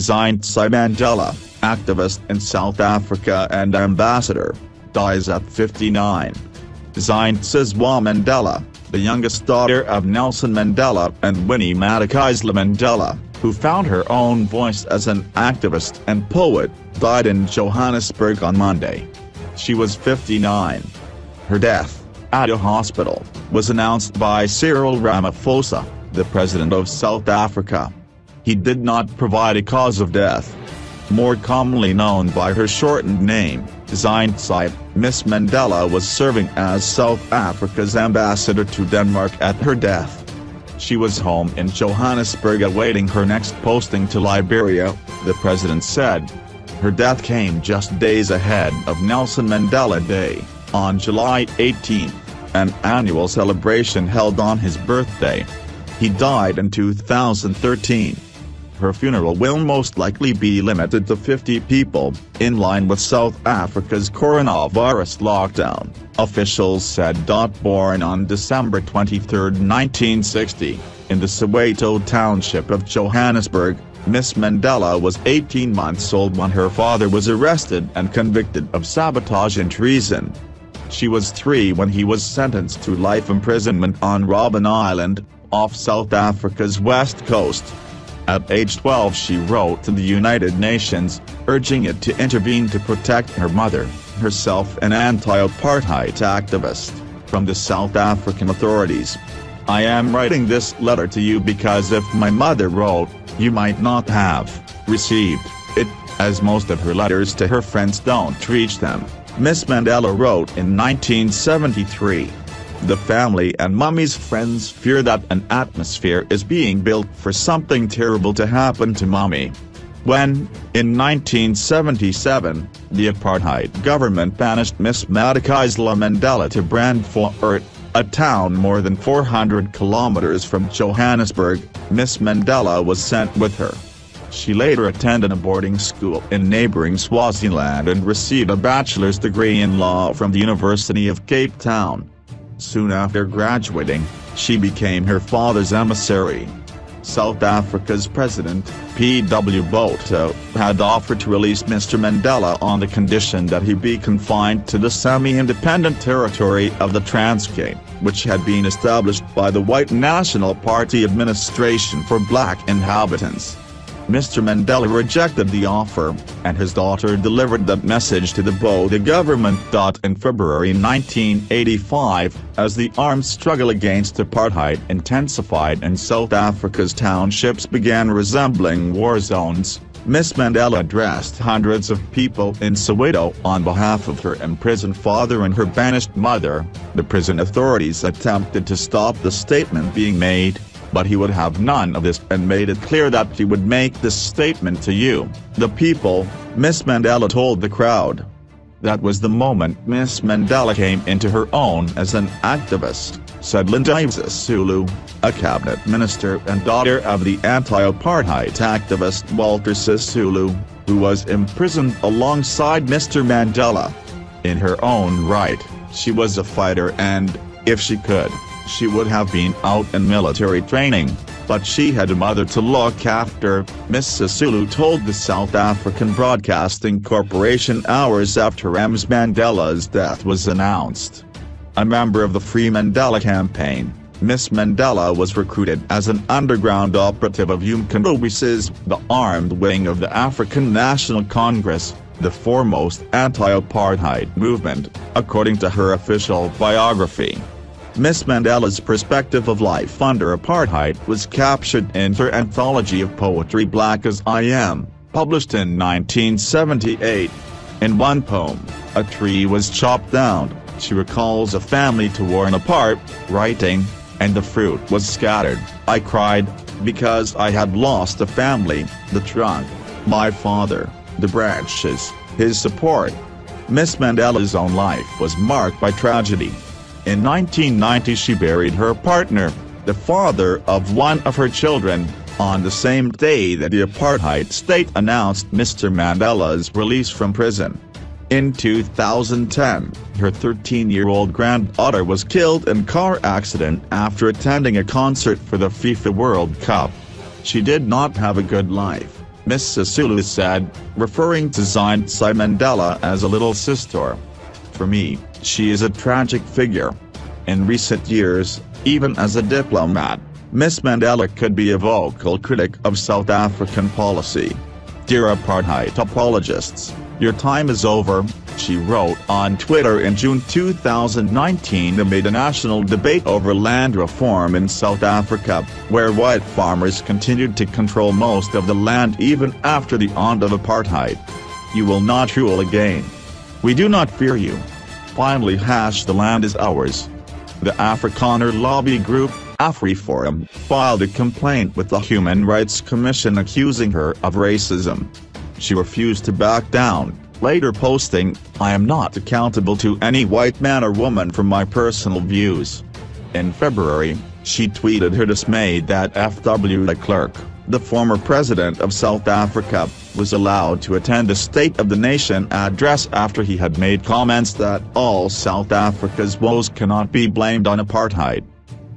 Zindzi Mandela, activist in South Africa and ambassador, dies at 59. Zindzi Mandela, the youngest daughter of Nelson Mandela and Winnie Madikizela-Mandela, who found her own voice as an activist and poet, died in Johannesburg on Monday. She was 59. Her death, at a hospital, was announced by Cyril Ramaphosa, the president of South Africa. He did not provide a cause of death. More commonly known by her shortened name, Zindzi, Miss Mandela was serving as South Africa's ambassador to Denmark at her death. She was home in Johannesburg awaiting her next posting to Liberia, the president said. Her death came just days ahead of Nelson Mandela Day, on July 18, an annual celebration held on his birthday. He died in 2013. Her funeral will most likely be limited to 50 people, in line with South Africa's coronavirus lockdown, officials said. Born on December 23, 1960, in the Soweto township of Johannesburg, Miss Mandela was 18 months old when her father was arrested and convicted of sabotage and treason. She was 3 when he was sentenced to life imprisonment on Robben Island, off South Africa's west coast. At age 12 she wrote to the United Nations, urging it to intervene to protect her mother, herself an anti-apartheid activist, from the South African authorities. "I am writing this letter to you because if my mother wrote, you might not have received it, as most of her letters to her friends don't reach them," Miss Mandela wrote in 1973. The family and Mummy's friends fear that an atmosphere is being built for something terrible to happen to Mummy. When, in 1977, the apartheid government banished Miss Madikizela-Mandela to Brandfort, a town more than 400 kilometers from Johannesburg, Miss Mandela was sent with her. She later attended a boarding school in neighboring Swaziland and received a bachelor's degree in law from the University of Cape Town. Soon after graduating, she became her father's emissary. South Africa's president, P.W. Botha, had offered to release Mr. Mandela on the condition that he be confined to the semi-independent territory of the Transkei, which had been established by the White National Party administration for black inhabitants. Mr. Mandela rejected the offer, and his daughter delivered that message to the Botha government. In February 1985, as the armed struggle against apartheid intensified and South Africa's townships began resembling war zones, Miss Mandela addressed hundreds of people in Soweto on behalf of her imprisoned father and her banished mother. The prison authorities attempted to stop the statement being made, but he would have none of this and made it clear that he would make this statement to you, the people, Miss Mandela told the crowd. That was the moment Miss Mandela came into her own as an activist, said Linda Sisulu, a cabinet minister and daughter of the anti-apartheid activist Walter Sisulu, who was imprisoned alongside Mr. Mandela. In her own right, she was a fighter and, if she could, she would have been out in military training, but she had a mother to look after, Miss Sisulu told the South African Broadcasting Corporation hours after Ms. Mandela's death was announced. A member of the Free Mandela campaign, Miss Mandela was recruited as an underground operative of Umkhonto, the armed wing of the African National Congress, the foremost anti-apartheid movement, according to her official biography. Miss Mandela's perspective of life under apartheid was captured in her anthology of poetry Black as I Am, published in 1978. In one poem, A Tree Was Chopped Down, she recalls a family torn apart, writing, "And the fruit was scattered. I cried, because I had lost a family, the trunk, my father, the branches, his support." Miss Mandela's own life was marked by tragedy. In 1990 she buried her partner, the father of one of her children, on the same day that the apartheid state announced Mr. Mandela's release from prison. In 2010, her 13-year-old granddaughter was killed in a car accident after attending a concert for the FIFA World Cup. She did not have a good life, Miss Sisulu said, referring to Zindzi Mandela as a little sister. For me, she is a tragic figure. In recent years, even as a diplomat, Miss Mandela could be a vocal critic of South African policy. Dear apartheid apologists, your time is over, she wrote on Twitter in June 2019 amid a national debate over land reform in South Africa, where white farmers continued to control most of the land even after the end of apartheid. You will not rule again. We do not fear you. Finally, the land is ours. The Afrikaner lobby group, AfriForum, filed a complaint with the Human Rights Commission accusing her of racism. She refused to back down, later posting, "I am not accountable to any white man or woman for my personal views." In February, she tweeted her dismay that F.W. de Klerk, the former president of South Africa, was allowed to attend the State of the Nation address after he had made comments that all South Africa's woes cannot be blamed on apartheid.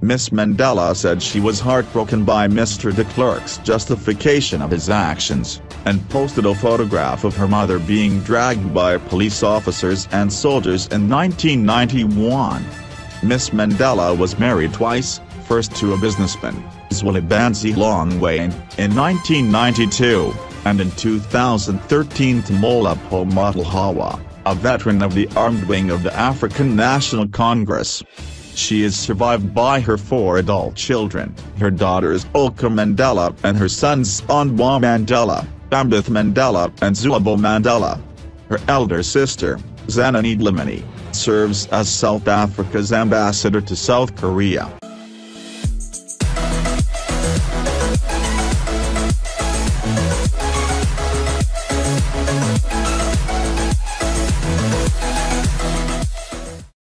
Miss Mandela said she was heartbroken by Mr. de Klerk's justification of his actions, and posted a photograph of her mother being dragged by police officers and soldiers in 1991. Miss Mandela was married twice, first to a businessman, Zwelibanzi Longwane, in 1992, and in 2013 to Molapho Motlohawa, a veteran of the armed wing of the African National Congress. She is survived by her 4 adult children, her daughters Olka Mandela and her sons Onwa Mandela, Ambith Mandela and Zuabo Mandela. Her elder sister, Zanani Dlamini, serves as South Africa's ambassador to South Korea.